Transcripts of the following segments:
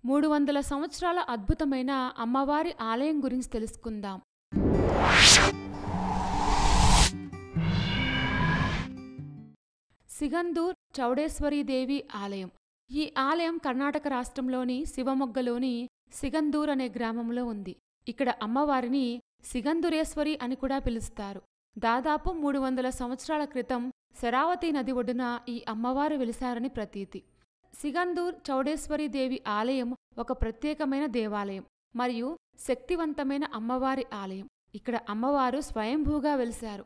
300 సంవత్సరాల అద్భుతమైన అమ్మవారి ఆలయం గురించి తెలుసుకుందాం. సిగందూర్ చౌడేశ్వరీదేవి ఆలయం. ఈ ఆలయం కర్ణాటక రాష్ట్రంలోని శివమొగ్గలోని సిగందూర్ అనే గ్రామంలో ఉంది. ఇక్కడ అమ్మవారిని సిగందురేశ్వరి అని కూడా పిలుస్తారు. దాదాపు 300 సంవత్సరాల క్రితం శరావతి నది ఒడ్డున ఈ అమ్మవారు వెలిశారని ప్రతీతి. సిగందూర్ చౌడేశ్వరీదేవి ఆలయం ఒక ప్రత్యేకమైన దేవాలయం మరియు శక్తివంతమైన అమ్మవారి ఆలయం. ఇక్కడ అమ్మవారు స్వయంభూగా వెలిశారు.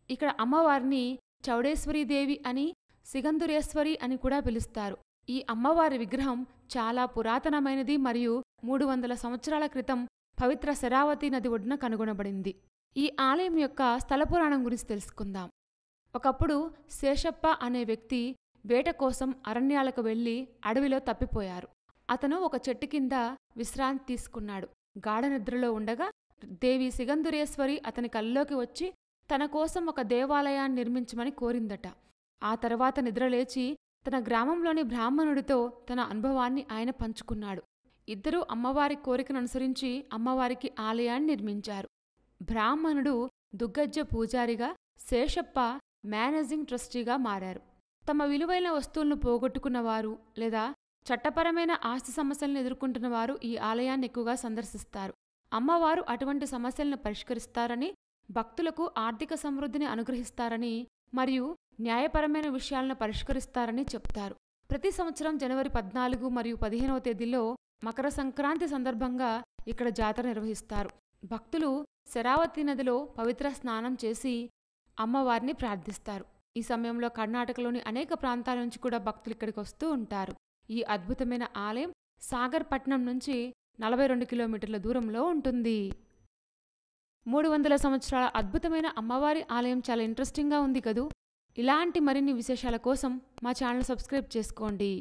ఇక్కడ అమ్మవారిని చౌడేశ్వరీదేవి అని, సిగందురేశ్వరి అని కూడా పిలుస్తారు. ఈ అమ్మవారి విగ్రహం చాలా పురాతనమైనది మరియు 300 సంవత్సరాల క్రితం పవిత్ర శరావతి నది ఒడ్డున కనుగొనబడింది. ఈ ఆలయం యొక్క స్థలపురాణం గురించి తెలుసుకుందాం. ఒకప్పుడు శేషప్ప అనే వ్యక్తి వేట కోసం అరణ్యాలకు వెళ్లి అడవిలో తప్పిపోయారు. అతను ఒక చెట్టు కింద విశ్రాంతి తీసుకున్నాడు. గాఢనిద్రలో ఉండగా దేవి సిగందురేశ్వరి అతని కల్లోకి వచ్చి తన కోసం ఒక దేవాలయాన్ని నిర్మించమని కోరిందట. ఆ తర్వాత నిద్రలేచి తన గ్రామంలోని బ్రాహ్మణుడితో తన అనుభవాన్ని ఆయన పంచుకున్నాడు. ఇద్దరూ అమ్మవారి కోరికను అనుసరించి అమ్మవారికి ఆలయాన్ని నిర్మించారు. బ్రాహ్మణుడు దుగ్గజ్జ పూజారిగా, శేషప్ప మేనేజింగ్ ట్రస్టీగా మారారు. తమ విలువైన వస్తువులను పోగొట్టుకున్నవారు లేదా చట్టపరమైన ఆస్తి సమస్యలను ఎదుర్కొంటున్నవారు ఈ ఆలయాన్ని ఎక్కువగా సందర్శిస్తారు. అమ్మవారు అటువంటి సమస్యలను పరిష్కరిస్తారని, భక్తులకు ఆర్థిక సమృద్ధిని అనుగ్రహిస్తారని మరియు న్యాయపరమైన విషయాలను పరిష్కరిస్తారని చెప్తారు. ప్రతి సంవత్సరం జనవరి 14 మరియు 15వ తేదీల్లో మకర సంక్రాంతి సందర్భంగా ఇక్కడ జాతర నిర్వహిస్తారు. భక్తులు శరావతి నదిలో పవిత్ర స్నానం చేసి అమ్మవారిని ప్రార్థిస్తారు. ఈ సమయంలో కర్ణాటకలోని అనేక ప్రాంతాల నుంచి కూడా భక్తులు ఇక్కడికి వస్తూ ఉంటారు. ఈ అద్భుతమైన ఆలయం సాగర్ పట్టణం నుంచి 42 కిలోమీటర్ల దూరంలో ఉంటుంది. 300 సంవత్సరాల అద్భుతమైన అమ్మవారి ఆలయం చాలా ఇంట్రెస్టింగ్గా ఉంది కదూ. ఇలాంటి మరిన్ని విశేషాల కోసం మా ఛానల్ సబ్స్క్రైబ్ చేసుకోండి.